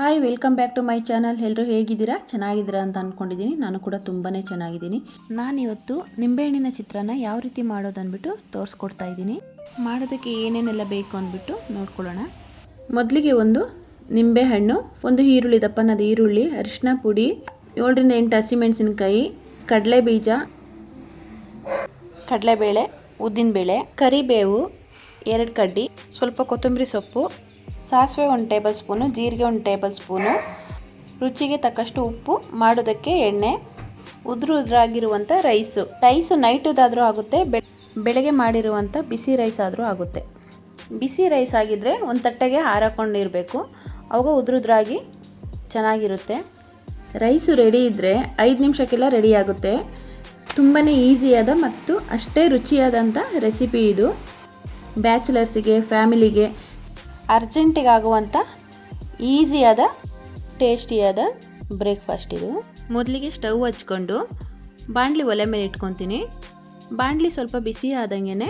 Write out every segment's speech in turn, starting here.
Hi, welcome back to my channel. ಎಲ್ಲರೂ ಹೇಗಿದ್ದೀರಾ? ಚೆನ್ನಾಗಿದ್ದೀರಾ ಅಂತ ಅಂದ್ಕೊಂಡಿದ್ದೀನಿ. ನಾನು ಕೂಡ ತುಂಬಾ ಚೆನ್ನಾಗಿದ್ದೀನಿ. ನಾನಿವತ್ತು ನಿಂಬೆಹಣ್ಣಿನ ಚಿತ್ರಾನ್ನ ಯಾವ ರೀತಿ ಮಾಡೋದು ಅಂದ್ಬಿಟ್ಟು ತೋರಿಸ್ಕೊಡ್ತಾ ಇದ್ದೀನಿ. ಮಾಡೋದಕ್ಕೆ ಏನೇನೆಲ್ಲ ಬೇಕು ಅಂದ್ಬಿಟ್ಟು ನೋಡ್ಕೊಳ್ಳೋಣ. ಮೊದಲಿಗೆ ಒಂದು ನಿಂಬೆಹಣ್ಣು, ಒಂದು ಈರುಳ್ಳಿ, ದಪ್ಪನಾದ ಈರುಳ್ಳಿ, ಅರಿಶಿನ ಪುಡಿ, 7ರಿಂದ 8 ಹಸಿಮೆಣಸಿನಕಾಯಿ, ಕಡಲೆ ಬೀಜ, ಕಡಲೆಬೇಳೆ, ಉದ್ದಿನಬೇಳೆ, ಕರಿಬೇವು 2 ಕಡ್ಡಿ, ಸ್ವಲ್ಪ ಕೊತ್ತಂಬರಿ ಸೊಪ್ಪು, ಸಾಸಿವೆ 1 ಟೇಬಲ್ ಸ್ಪೂನು, ಜೀರಿಗೆ 1 ಟೇಬಲ್ ಸ್ಪೂನು, ರುಚಿಗೆ ತಕ್ಕಷ್ಟು ಉಪ್ಪು, ಮಾಡೋದಕ್ಕೆ ಎಣ್ಣೆ, ಉದುರಾಗಿರುವಂಥ ರೈಸು ನೈಟದಾದರೂ ಆಗುತ್ತೆ, ಬೆಳಗ್ಗೆ ಮಾಡಿರುವಂಥ ಬಿಸಿ ರೈಸ್ ಆದರೂ ಆಗುತ್ತೆ. ಬಿಸಿ ರೈಸ್ ಆಗಿದ್ದರೆ ಒಂದು ತಟ್ಟೆಗೆ ಹಾರಾಕೊಂಡಿರಬೇಕು, ಅವಾಗ ಉದುರಾಗಿ ಚೆನ್ನಾಗಿರುತ್ತೆ. ರೈಸು ರೆಡಿ ಇದ್ದರೆ 5 ನಿಮಿಷಕ್ಕೆಲ್ಲ ರೆಡಿ ಆಗುತ್ತೆ. ತುಂಬಾ ಈಸಿಯಾದ ಮತ್ತು ಅಷ್ಟೇ ರುಚಿಯಾದಂಥ ರೆಸಿಪಿ ಇದು. ಬ್ಯಾಚುಲರ್ಸಿಗೆ, ಫ್ಯಾಮಿಲಿಗೆ ಅರ್ಜೆಂಟಿಗೆ ಆಗುವಂಥ ಈಸಿಯಾದ ಟೇಸ್ಟಿಯಾದ ಬ್ರೇಕ್ಫಾಸ್ಟ್ ಇದು. ಮೊದಲಿಗೆ ಸ್ಟವ್ ಹಚ್ಕೊಂಡು ಬಾಣಲಿ ಒಲೆ ಮೇಲೆ ಇಟ್ಕೊತೀನಿ. ಬಾಣಲಿ ಸ್ವಲ್ಪ ಬಿಸಿ ಆದಂಗೆ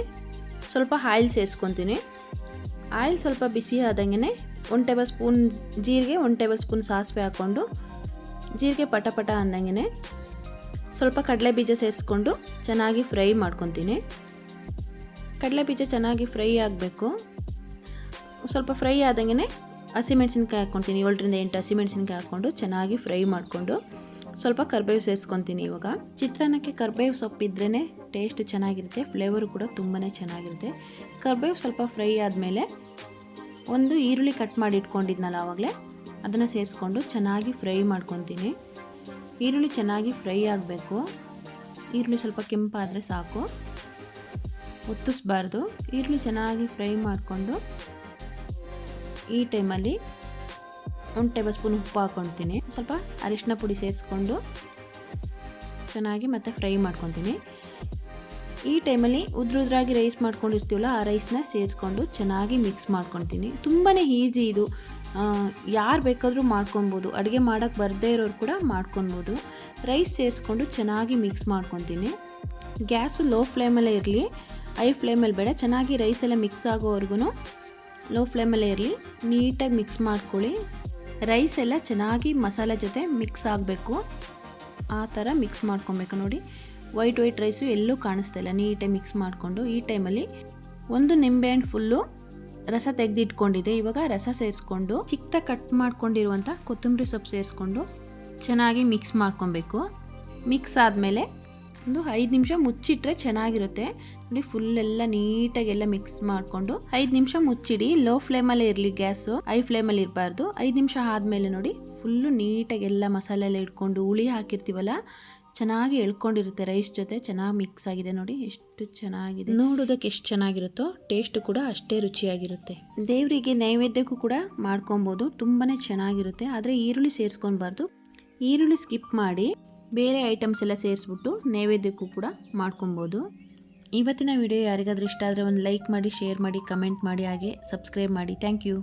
ಸ್ವಲ್ಪ ಆಯಿಲ್ ಸೇರಿಸ್ಕೊತೀನಿ. ಆಯಿಲ್ ಸ್ವಲ್ಪ ಬಿಸಿ ಆದಂಗೆ 1 ಟೇಬಲ್ ಸ್ಪೂನ್ ಜೀರಿಗೆ, 1 ಟೇಬಲ್ ಸ್ಪೂನ್ ಸಾಸಿವೆ ಹಾಕ್ಕೊಂಡು ಜೀರಿಗೆ ಪಟ ಅಂದಂಗೆ ಸ್ವಲ್ಪ ಕಡಲೆ ಬೀಜ ಸೇರಿಸ್ಕೊಂಡು ಚೆನ್ನಾಗಿ ಫ್ರೈ ಮಾಡ್ಕೊತೀನಿ. ಕಡಲೆ ಬೀಜ ಚೆನ್ನಾಗಿ ಫ್ರೈ ಆಗಬೇಕು. ಸ್ವಲ್ಪ ಫ್ರೈ ಆದಂಗೆ ಹಸಿಮೆಣಸಿನ್ಕಾಯಿ ಹಾಕ್ಕೊತೀನಿ. 7ರಿಂದ 8 ಹಸಿಮೆಣಸಿನ್ಕಾಯಿ ಹಾಕ್ಕೊಂಡು ಚೆನ್ನಾಗಿ ಫ್ರೈ ಮಾಡಿಕೊಂಡು ಸ್ವಲ್ಪ ಕರಿಬೇವು ಸೇರಿಸ್ಕೊತೀನಿ. ಇವಾಗ ಚಿತ್ರಾನ್ನಕ್ಕೆ ಕರಿಬೇವು ಸೊಪ್ಪಿದ್ರೇ ಟೇಸ್ಟ್ ಚೆನ್ನಾಗಿರುತ್ತೆ, ಫ್ಲೇವರು ಕೂಡ ತುಂಬಾ ಚೆನ್ನಾಗಿರುತ್ತೆ. ಕರಿಬೇವು ಸ್ವಲ್ಪ ಫ್ರೈ ಆದಮೇಲೆ ಒಂದು ಈರುಳ್ಳಿ ಕಟ್ ಮಾಡಿ ಇಟ್ಕೊಂಡಿದ್ನಲ್ಲ ಆವಾಗಲೇ, ಅದನ್ನು ಸೇರಿಸ್ಕೊಂಡು ಚೆನ್ನಾಗಿ ಫ್ರೈ ಮಾಡ್ಕೊತೀನಿ. ಈರುಳ್ಳಿ ಚೆನ್ನಾಗಿ ಫ್ರೈ ಆಗಬೇಕು. ಈರುಳ್ಳಿ ಸ್ವಲ್ಪ ಕೆಂಪಾದರೆ ಸಾಕು, ಒತ್ತಿಸ್ಬಾರ್ದು. ಈರುಳ್ಳಿ ಚೆನ್ನಾಗಿ ಫ್ರೈ ಮಾಡಿಕೊಂಡು ಈ ಟೈಮಲ್ಲಿ 1 ಟೇಬಲ್ ಸ್ಪೂನ್ ಉಪ್ಪು ಹಾಕ್ಕೊತೀನಿ. ಸ್ವಲ್ಪ ಅರಿಶಿನ ಪುಡಿ ಸೇರಿಸ್ಕೊಂಡು ಚೆನ್ನಾಗಿ ಮತ್ತೆ ಫ್ರೈ ಮಾಡ್ಕೊತೀನಿ. ಈ ಟೈಮಲ್ಲಿ ಉದ್ರಾಗಿ ರೈಸ್ ಮಾಡ್ಕೊಂಡಿರ್ತೀವಲ್ಲ, ಆ ರೈಸ್ನ ಸೇರಿಸ್ಕೊಂಡು ಚೆನ್ನಾಗಿ ಮಿಕ್ಸ್ ಮಾಡ್ಕೊತೀನಿ. ತುಂಬಾ ಈಸಿ ಇದು, ಯಾರು ಬೇಕಾದರೂ ಮಾಡ್ಕೊಬೋದು. ಅಡುಗೆ ಮಾಡೋಕ್ಕೆ ಬರದೇ ಇರೋರು ಕೂಡ ಮಾಡ್ಕೊಬೋದು. ರೈಸ್ ಸೇರಿಸ್ಕೊಂಡು ಚೆನ್ನಾಗಿ ಮಿಕ್ಸ್ ಮಾಡ್ಕೊತೀನಿ. ಗ್ಯಾಸು ಲೋ ಫ್ಲೇಮಲ್ಲೇ ಇರಲಿ, ಹೈ ಫ್ಲೇಮಲ್ಲಿ ಬೇಡ. ಚೆನ್ನಾಗಿ ರೈಸ್ ಎಲ್ಲ ಮಿಕ್ಸ್ ಆಗೋವರೆಗೂ ಲೋ ಫ್ಲೇಮಲ್ಲೇ ಇರಲಿ. ನೀಟಾಗಿ ಮಿಕ್ಸ್ ಮಾಡ್ಕೊಳ್ಳಿ. ರೈಸ್ ಎಲ್ಲ ಚೆನ್ನಾಗಿ ಮಸಾಲೆ ಜೊತೆ ಮಿಕ್ಸ್ ಆಗಬೇಕು, ಆ ಥರ ಮಿಕ್ಸ್ ಮಾಡ್ಕೊಬೇಕು. ನೋಡಿ, ವೈಟ್ ರೈಸು ಎಲ್ಲೂ ಕಾಣಿಸ್ತಾ ಇಲ್ಲ. ನೀಟಾಗಿ ಮಿಕ್ಸ್ ಮಾಡಿಕೊಂಡು ಈ ಟೈಮಲ್ಲಿ ಒಂದು ನಿಂಬೆಹಣ್ಣು ಫುಲ್ಲು ರಸ ತೆಗೆದಿಟ್ಕೊಂಡಿದೆ. ಇವಾಗ ರಸ ಸೇರಿಸ್ಕೊಂಡು ಚಿಕ್ಕದಾಗಿ ಕಟ್ ಮಾಡ್ಕೊಂಡಿರುವಂಥ ಕೊತ್ತಂಬರಿ ಸೊಪ್ಪು ಸೇರಿಸ್ಕೊಂಡು ಚೆನ್ನಾಗಿ ಮಿಕ್ಸ್ ಮಾಡ್ಕೊಬೇಕು. ಮಿಕ್ಸ್ ಆದಮೇಲೆ ಒಂದು 5 ನಿಮಿಷ ಮುಚ್ಚಿಟ್ರೆ ಚೆನ್ನಾಗಿರುತ್ತೆ. ನೋಡಿ, ಫುಲ್ಲೆಲ್ಲ ನೀಟಾಗೆಲ್ಲ ಮಿಕ್ಸ್ ಮಾಡಿಕೊಂಡು 5 ನಿಮಿಷ ಮುಚ್ಚಿಡಿ. ಲೋ ಫ್ಲೇಮಲ್ಲೇ ಇರಲಿ ಗ್ಯಾಸು, ಹೈ ಫ್ಲೇಮಲ್ಲಿ ಇರಬಾರ್ದು. 5 ನಿಮಿಷ ಆದಮೇಲೆ ನೋಡಿ, ಫುಲ್ಲು ನೀಟಾಗೆಲ್ಲ ಮಸಾಲೆ ಎಲ್ಲ ಇಟ್ಕೊಂಡು ಹುಳಿ ಹಾಕಿರ್ತೀವಲ್ಲ, ಚೆನ್ನಾಗಿ ಎಳ್ಕೊಂಡಿರುತ್ತೆ. ರೈಸ್ ಜೊತೆ ಚೆನ್ನಾಗಿ ಮಿಕ್ಸ್ ಆಗಿದೆ. ನೋಡಿ ಎಷ್ಟು ಚೆನ್ನಾಗಿದೆ, ನೋಡೋದಕ್ಕೆ ಎಷ್ಟು ಚೆನ್ನಾಗಿರುತ್ತೋ ಟೇಸ್ಟ್ ಕೂಡ ಅಷ್ಟೇ ರುಚಿಯಾಗಿರುತ್ತೆ. ದೇವರಿಗೆ ನೈವೇದ್ಯಕ್ಕೂ ಕೂಡ ಮಾಡ್ಕೊಬೋದು, ತುಂಬಾ ಚೆನ್ನಾಗಿರುತ್ತೆ. ಆದರೆ ಈರುಳ್ಳಿ ಸೇರಿಸ್ಕೊಬಾರ್ದು. ಈರುಳ್ಳಿ ಸ್ಕಿಪ್ ಮಾಡಿ ಬೇರೆ ಐಟಮ್ಸ್ ಎಲ್ಲ ಸೇರಿಸ್ಬಿಟ್ಟು ನೈವೇದ್ಯಕ್ಕೂ ಕೂಡ ಮಾಡ್ಕೊಬೋದು. ಇವತ್ತಿನ ವಿಡಿಯೋ ಯಾರಿಗಾದ್ರೂ ಇಷ್ಟ ಆದರೆ ಒಂದು ಲೈಕ್ ಮಾಡಿ, ಶೇರ್ ಮಾಡಿ, ಕಮೆಂಟ್ ಮಾಡಿ, ಹಾಗೆ ಸಬ್ಸ್ಕ್ರೈಬ್ ಮಾಡಿ. Thank you.